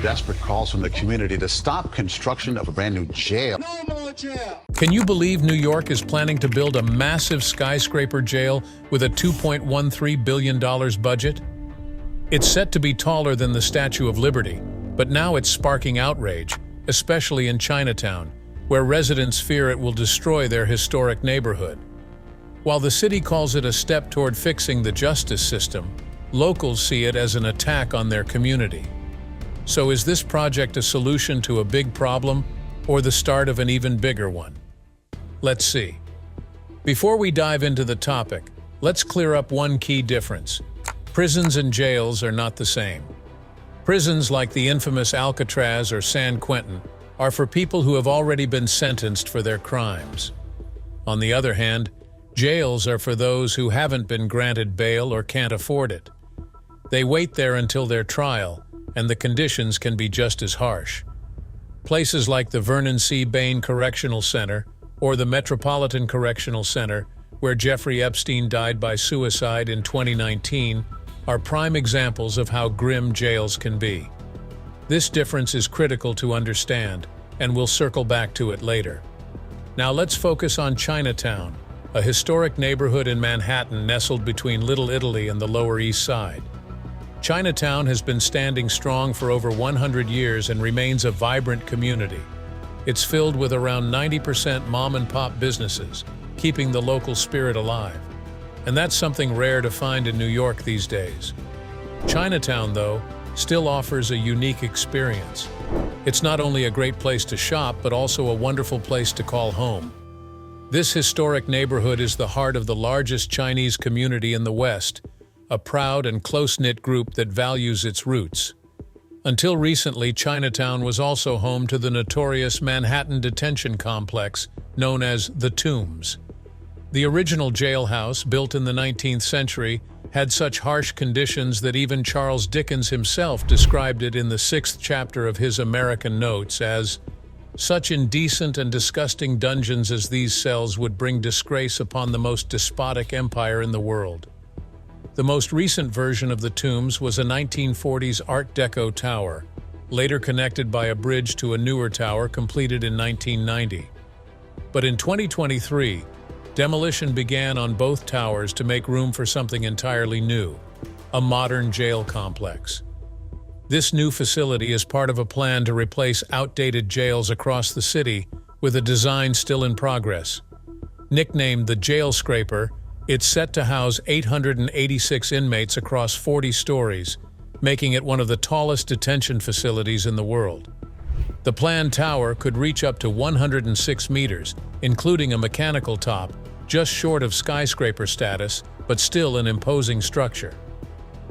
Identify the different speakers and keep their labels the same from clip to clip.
Speaker 1: desperate calls from the community to stop construction of a brand new jail.
Speaker 2: No more jail!
Speaker 3: Can you believe New York is planning to build a massive skyscraper jail with a $2.13 billion budget? It's set to be taller than the Statue of Liberty, but now it's sparking outrage, especially in Chinatown, where residents fear it will destroy their historic neighborhood. While the city calls it a step toward fixing the justice system, locals see it as an attack on their community. So is this project a solution to a big problem, or the start of an even bigger one? Let's see. Before we dive into the topic, let's clear up one key difference. Prisons and jails are not the same. Prisons like the infamous Alcatraz or San Quentin are for people who have already been sentenced for their crimes. On the other hand, jails are for those who haven't been granted bail or can't afford it. They wait there until their trial, and the conditions can be just as harsh. Places like the Vernon C. Bain Correctional Center or the Metropolitan Correctional Center, where Jeffrey Epstein died by suicide in 2019, are prime examples of how grim jails can be. This difference is critical to understand, and we'll circle back to it later. Now let's focus on Chinatown, a historic neighborhood in Manhattan nestled between Little Italy and the Lower East Side. Chinatown has been standing strong for over 100 years and remains a vibrant community. It's filled with around 90% mom-and-pop businesses, keeping the local spirit alive. And that's something rare to find in New York these days. Chinatown, though, still offers a unique experience. It's not only a great place to shop, but also a wonderful place to call home. This historic neighborhood is the heart of the largest Chinese community in the West, a proud and close-knit group that values its roots. Until recently, Chinatown was also home to the notorious Manhattan detention complex known as the Tombs. The original jailhouse, built in the 19th century, had such harsh conditions that even Charles Dickens himself described it in the 6th chapter of his American Notes as, "Such indecent and disgusting dungeons as these cells would bring disgrace upon the most despotic empire in the world." The most recent version of the Tombs was a 1940s Art Deco tower, later connected by a bridge to a newer tower completed in 1990. But in 2023, demolition began on both towers to make room for something entirely new, a modern jail complex. This new facility is part of a plan to replace outdated jails across the city with a design still in progress. Nicknamed the Skyscraper, it's set to house 886 inmates across 40 stories, making it one of the tallest detention facilities in the world. The planned tower could reach up to 106 meters, including a mechanical top, just short of skyscraper status, but still an imposing structure.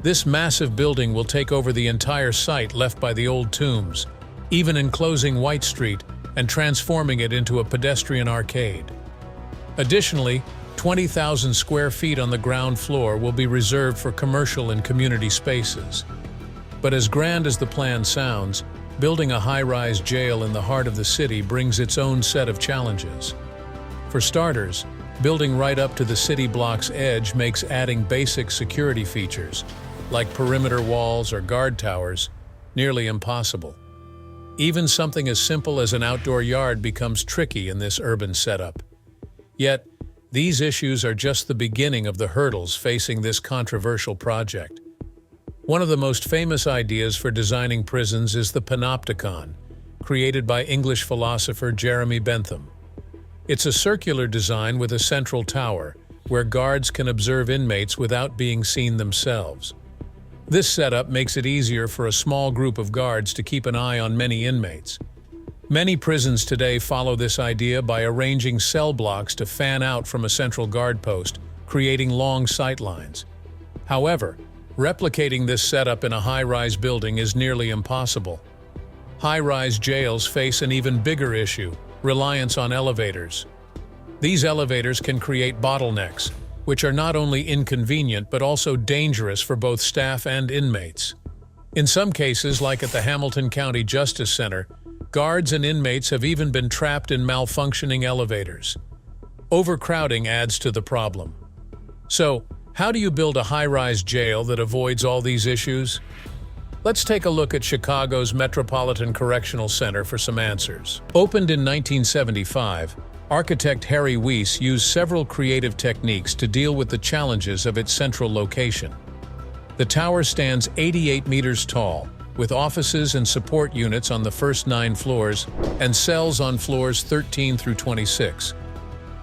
Speaker 3: This massive building will take over the entire site left by the old tombs, even enclosing White Street and transforming it into a pedestrian arcade. Additionally, 20,000 square feet on the ground floor will be reserved for commercial and community spaces. But as grand as the plan sounds, building a high-rise jail in the heart of the city brings its own set of challenges. For starters, building right up to the city block's edge makes adding basic security features, like perimeter walls or guard towers, nearly impossible. Even something as simple as an outdoor yard becomes tricky in this urban setup. Yet, these issues are just the beginning of the hurdles facing this controversial project. One of the most famous ideas for designing prisons is the panopticon, created by English philosopher Jeremy Bentham. It's a circular design with a central tower, where guards can observe inmates without being seen themselves. This setup makes it easier for a small group of guards to keep an eye on many inmates. Many prisons today follow this idea by arranging cell blocks to fan out from a central guard post, creating long sight lines. However, replicating this setup in a high-rise building is nearly impossible. High-rise jails face an even bigger issue: reliance on elevators. These elevators can create bottlenecks, which are not only inconvenient but also dangerous for both staff and inmates. In some cases, like at the Hamilton County Justice Center, guards and inmates have even been trapped in malfunctioning elevators. Overcrowding adds to the problem. So, how do you build a high-rise jail that avoids all these issues? Let's take a look at Chicago's Metropolitan Correctional Center for some answers. Opened in 1975, architect Harry Weiss used several creative techniques to deal with the challenges of its central location. The tower stands 88 meters tall, with offices and support units on the first 9 floors and cells on floors 13 through 26.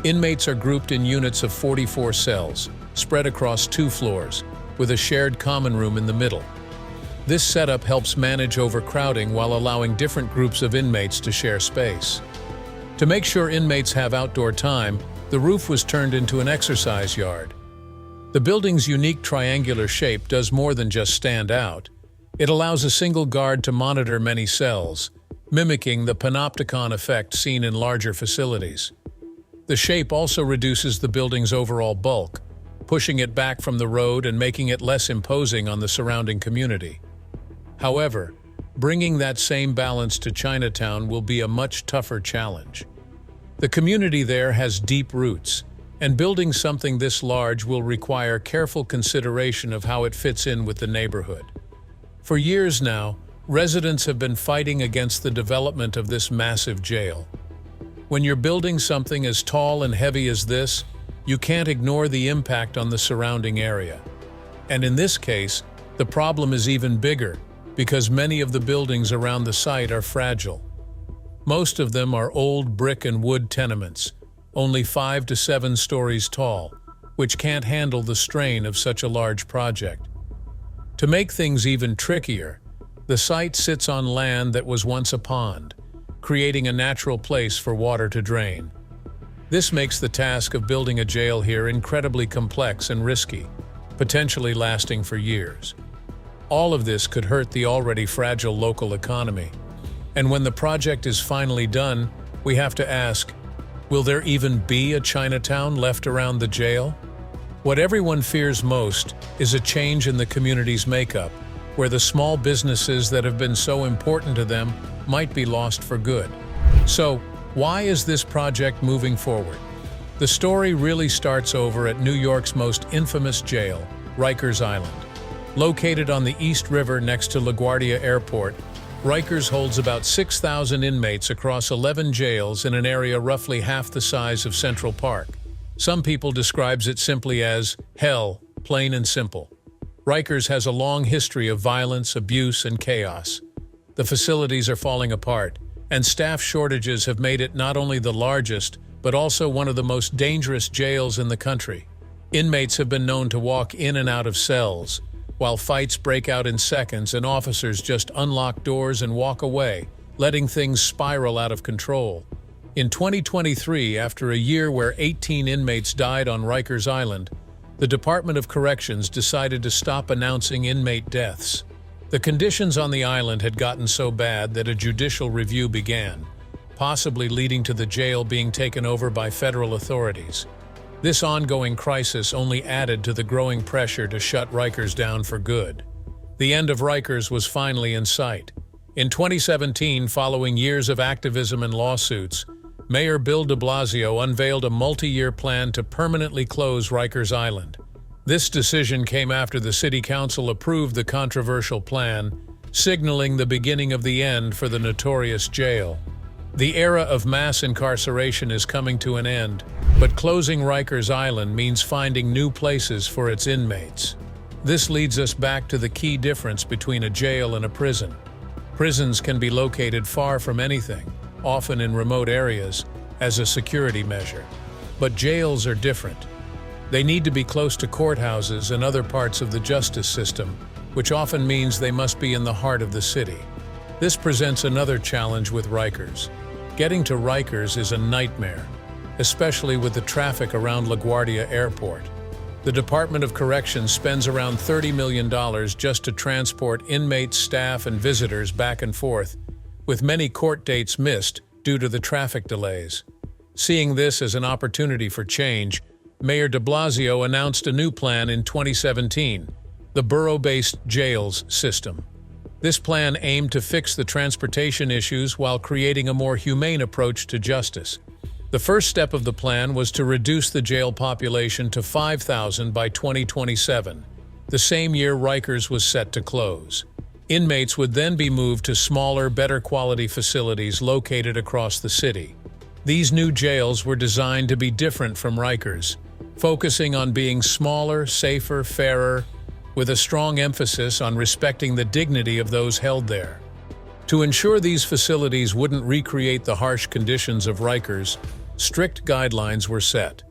Speaker 3: Inmates are grouped in units of 44 cells, spread across 2 floors, with a shared common room in the middle. This setup helps manage overcrowding while allowing different groups of inmates to share space. To make sure inmates have outdoor time, the roof was turned into an exercise yard. The building's unique triangular shape does more than just stand out. It allows a single guard to monitor many cells, mimicking the panopticon effect seen in larger facilities. The shape also reduces the building's overall bulk, pushing it back from the road and making it less imposing on the surrounding community. However, bringing that same balance to Chinatown will be a much tougher challenge. The community there has deep roots, and building something this large will require careful consideration of how it fits in with the neighborhood. For years now, residents have been fighting against the development of this massive jail. When you're building something as tall and heavy as this, you can't ignore the impact on the surrounding area. And in this case, the problem is even bigger, because many of the buildings around the site are fragile. Most of them are old brick and wood tenements, only 5 to 7 stories tall, which can't handle the strain of such a large project. To make things even trickier, the site sits on land that was once a pond, creating a natural place for water to drain. This makes the task of building a jail here incredibly complex and risky, potentially lasting for years. All of this could hurt the already fragile local economy. And when the project is finally done, we have to ask, will there even be a Chinatown left around the jail? What everyone fears most is a change in the community's makeup, where the small businesses that have been so important to them might be lost for good. So, why is this project moving forward? The story really starts over at New York's most infamous jail, Rikers Island. Located on the East River next to LaGuardia Airport, Rikers holds about 6,000 inmates across 11 jails in an area roughly half the size of Central Park. Some people describes it simply as hell, plain and simple. Rikers has a long history of violence, abuse, and chaos. The facilities are falling apart, and staff shortages have made it not only the largest, but also one of the most dangerous jails in the country. Inmates have been known to walk in and out of cells, while fights break out in seconds and officers just unlock doors and walk away, letting things spiral out of control. In 2023, after a year where 18 inmates died on Rikers Island, the Department of Corrections decided to stop announcing inmate deaths. The conditions on the island had gotten so bad that a judicial review began, possibly leading to the jail being taken over by federal authorities. This ongoing crisis only added to the growing pressure to shut Rikers down for good. The end of Rikers was finally in sight. In 2017, following years of activism and lawsuits, Mayor Bill de Blasio unveiled a multi-year plan to permanently close Rikers Island. This decision came after the City Council approved the controversial plan, signaling the beginning of the end for the notorious jail. The era of mass incarceration is coming to an end, but closing Rikers Island means finding new places for its inmates. This leads us back to the key difference between a jail and a prison. Prisons can be located far from anything, often in remote areas, as a security measure. But jails are different. They need to be close to courthouses and other parts of the justice system, which often means they must be in the heart of the city. This presents another challenge with Rikers. Getting to Rikers is a nightmare, especially with the traffic around LaGuardia Airport. The Department of Corrections spends around $30 million just to transport inmates, staff, and visitors back and forth, with many court dates missed due to the traffic delays. Seeing this as an opportunity for change, Mayor de Blasio announced a new plan in 2017, the Borough-based jails system. This plan aimed to fix the transportation issues while creating a more humane approach to justice. The first step of the plan was to reduce the jail population to 5,000 by 2027, the same year Rikers was set to close. Inmates would then be moved to smaller, better quality facilities located across the city. These new jails were designed to be different from Rikers, focusing on being smaller, safer, fairer, with a strong emphasis on respecting the dignity of those held there. To ensure these facilities wouldn't recreate the harsh conditions of Rikers, strict guidelines were set.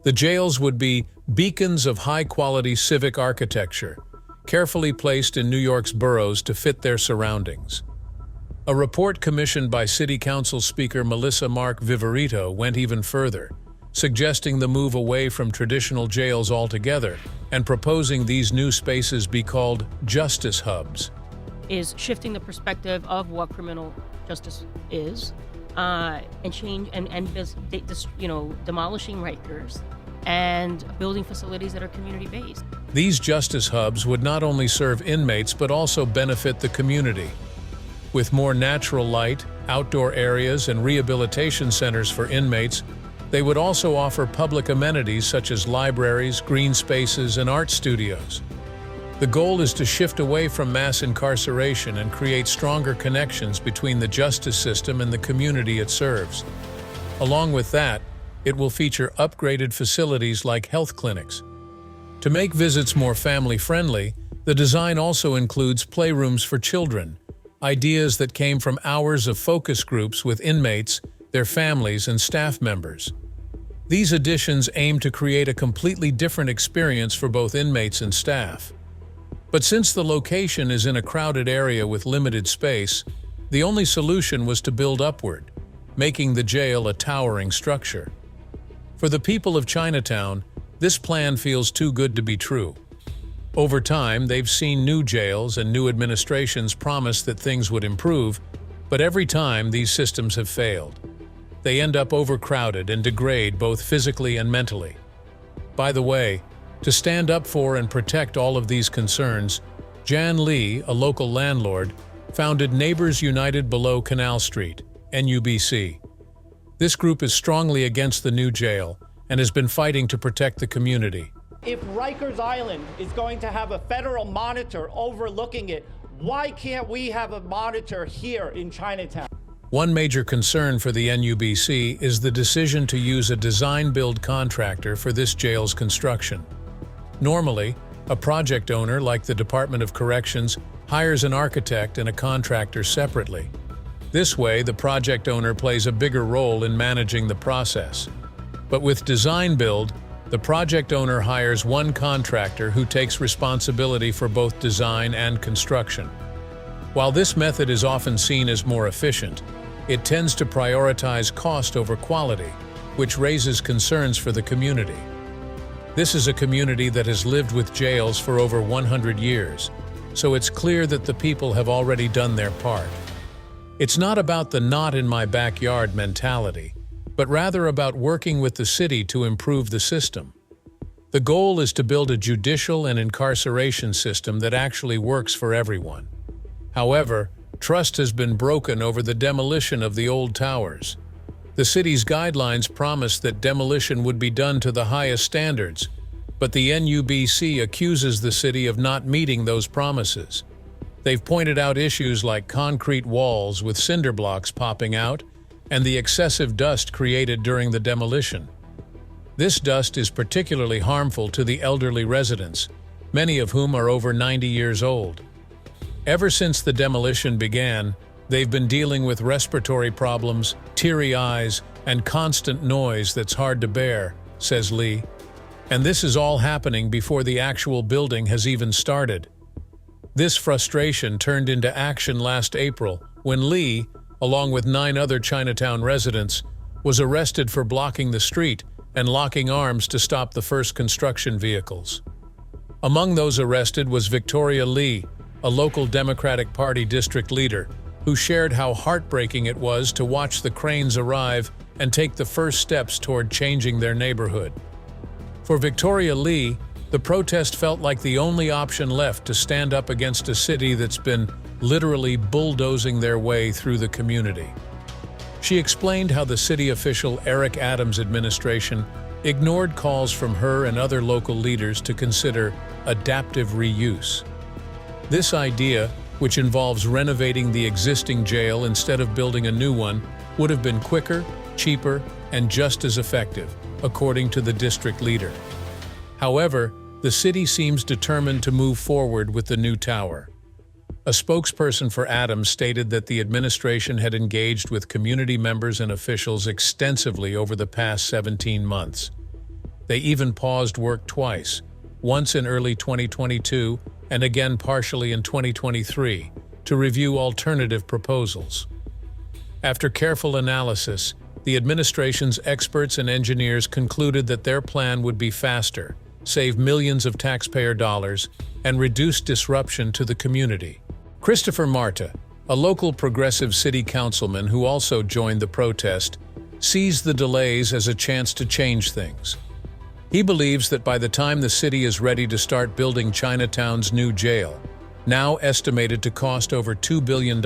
Speaker 3: The jails would be beacons of high-quality civic architecture, carefully placed in New York's boroughs to fit their surroundings. A report commissioned by City Council Speaker Melissa Mark Viverito went even further, suggesting the move away from traditional jails altogether and proposing these new spaces be called justice hubs.
Speaker 2: Is shifting the perspective of what criminal justice is, and demolishing Rikers and building facilities that are community-based.
Speaker 3: These justice hubs would not only serve inmates but also benefit the community. With more natural light, outdoor areas, and rehabilitation centers for inmates, they would also offer public amenities such as libraries, green spaces, and art studios. The goal is to shift away from mass incarceration and create stronger connections between the justice system and the community it serves. Along with that, it will feature upgraded facilities like health clinics. To make visits more family-friendly, the design also includes playrooms for children, ideas that came from hours of focus groups with inmates, their families, and staff members. These additions aim to create a completely different experience for both inmates and staff. But since the location is in a crowded area with limited space, the only solution was to build upward, making the jail a towering structure. For the people of Chinatown, this plan feels too good to be true. Over time, they've seen new jails and new administrations promise that things would improve, but every time these systems have failed. They end up overcrowded and degrade both physically and mentally. By the way, to stand up for and protect all of these concerns, Jan Lee, a local landlord, founded Neighbors United Below Canal Street, NUBC. This group is strongly against the new jail and has been fighting to protect the community.
Speaker 4: If Rikers Island is going to have a federal monitor overlooking it, why can't we have a monitor here in Chinatown?
Speaker 3: One major concern for the NUBC is the decision to use a design-build contractor for this jail's construction. Normally, a project owner like the Department of Corrections hires an architect and a contractor separately. This way, the project owner plays a bigger role in managing the process. But with design-build, the project owner hires one contractor who takes responsibility for both design and construction. While this method is often seen as more efficient, it tends to prioritize cost over quality, which raises concerns for the community. This is a community that has lived with jails for over 100 years, so it's clear that the people have already done their part. It's not about the not in my backyard mentality, but rather about working with the city to improve the system. The goal is to build a judicial and incarceration system that actually works for everyone. However, trust has been broken over the demolition of the old towers. The city's guidelines promised that demolition would be done to the highest standards, but the NUBC accuses the city of not meeting those promises. They've pointed out issues like concrete walls with cinder blocks popping out and the excessive dust created during the demolition. This dust is particularly harmful to the elderly residents, many of whom are over 90 years old. Ever since the demolition began, they've been dealing with respiratory problems, teary eyes, and constant noise that's hard to bear, says Lee. And this is all happening before the actual building has even started. This frustration turned into action last April when Lee, along with 9 other Chinatown residents, was arrested for blocking the street and locking arms to stop the first construction vehicles. Among those arrested was Victoria Lee, a local Democratic Party district leader, who shared how heartbreaking it was to watch the cranes arrive and take the first steps toward changing their neighborhood. For Victoria Lee, the protest felt like the only option left to stand up against a city that's been literally bulldozing their way through the community. She explained how the city official Eric Adams' administration ignored calls from her and other local leaders to consider adaptive reuse. This idea, which involves renovating the existing jail instead of building a new one, would have been quicker, cheaper, and just as effective, according to the district leader. However, the city seems determined to move forward with the new tower. A spokesperson for Adams stated that the administration had engaged with community members and officials extensively over the past 17 months. They even paused work twice, once in early 2022 and again partially in 2023, to review alternative proposals. After careful analysis, the administration's experts and engineers concluded that their plan would be faster, save millions of taxpayer dollars, and reduce disruption to the community. Christopher Marta, a local progressive city councilman who also joined the protest, sees the delays as a chance to change things. He believes that by the time the city is ready to start building Chinatown's new jail, now estimated to cost over $2 billion,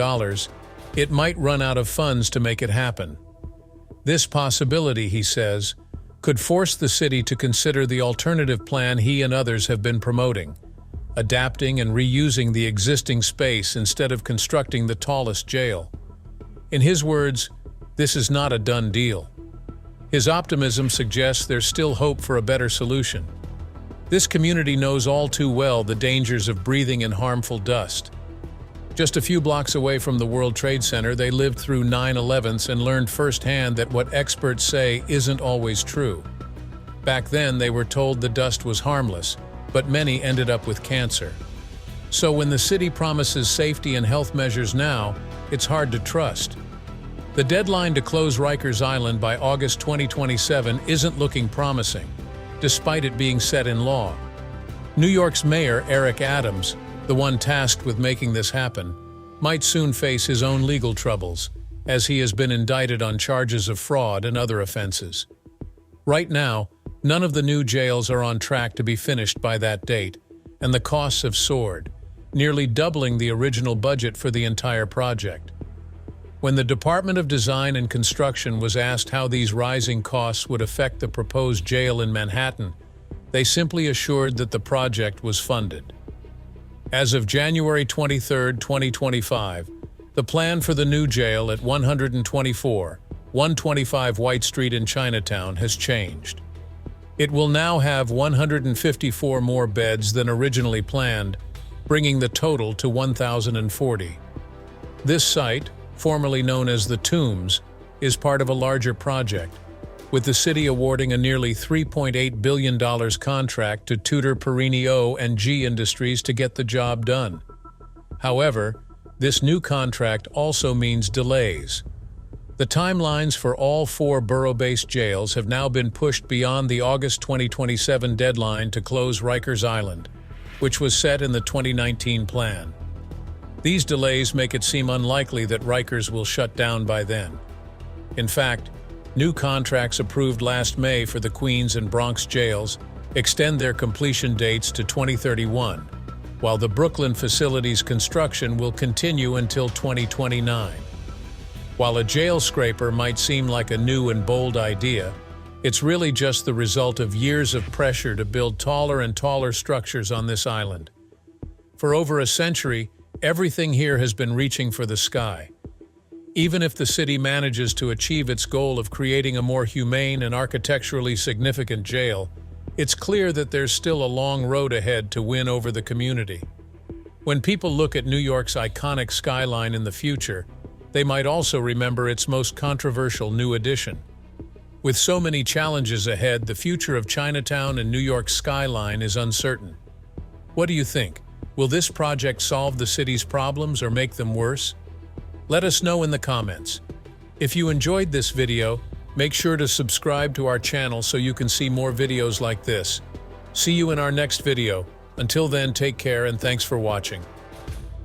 Speaker 3: it might run out of funds to make it happen. This possibility, he says, could force the city to consider the alternative plan he and others have been promoting, adapting and reusing the existing space instead of constructing the tallest jail. In his words, this is not a done deal. His optimism suggests there's still hope for a better solution. This community knows all too well the dangers of breathing in harmful dust. Just a few blocks away from the World Trade Center, they lived through 9/11s and learned firsthand that what experts say isn't always true. Back then, they were told the dust was harmless, but many ended up with cancer. So when the city promises safety and health measures now, it's hard to trust. The deadline to close Rikers Island by August 2027 isn't looking promising, despite it being set in law. New York's Mayor Eric Adams, the one tasked with making this happen, might soon face his own legal troubles, as he has been indicted on charges of fraud and other offenses. Right now, none of the new jails are on track to be finished by that date, and the costs have soared, nearly doubling the original budget for the entire project. When the Department of Design and Construction was asked how these rising costs would affect the proposed jail in Manhattan, they simply assured that the project was funded. As of January 23, 2025, the plan for the new jail at 125 White Street in Chinatown has changed. It will now have 154 more beds than originally planned, bringing the total to 1,040. This site, formerly known as the Tombs, is part of a larger project, with the city awarding a nearly $3.8 billion contract to Tudor, Perini O and G Industries to get the job done. However, this new contract also means delays. The timelines for all 4 borough-based jails have now been pushed beyond the August 2027 deadline to close Rikers Island, which was set in the 2019 plan. These delays make it seem unlikely that Rikers will shut down by then. In fact, new contracts approved last May for the Queens and Bronx jails extend their completion dates to 2031, while the Brooklyn facility's construction will continue until 2029. While a jail scraper might seem like a new and bold idea, it's really just the result of years of pressure to build taller and taller structures on this island. For over a century, everything here has been reaching for the sky. Even if the city manages to achieve its goal of creating a more humane and architecturally significant jail, it's clear that there's still a long road ahead to win over the community. When people look at New York's iconic skyline in the future, they might also remember its most controversial new addition. With so many challenges ahead, the future of Chinatown and New York's skyline is uncertain. What do you think? Will this project solve the city's problems or make them worse? Let us know in the comments. If you enjoyed this video, make sure to subscribe to our channel so you can see more videos like this. See you in our next video. Until then, take care and thanks for watching.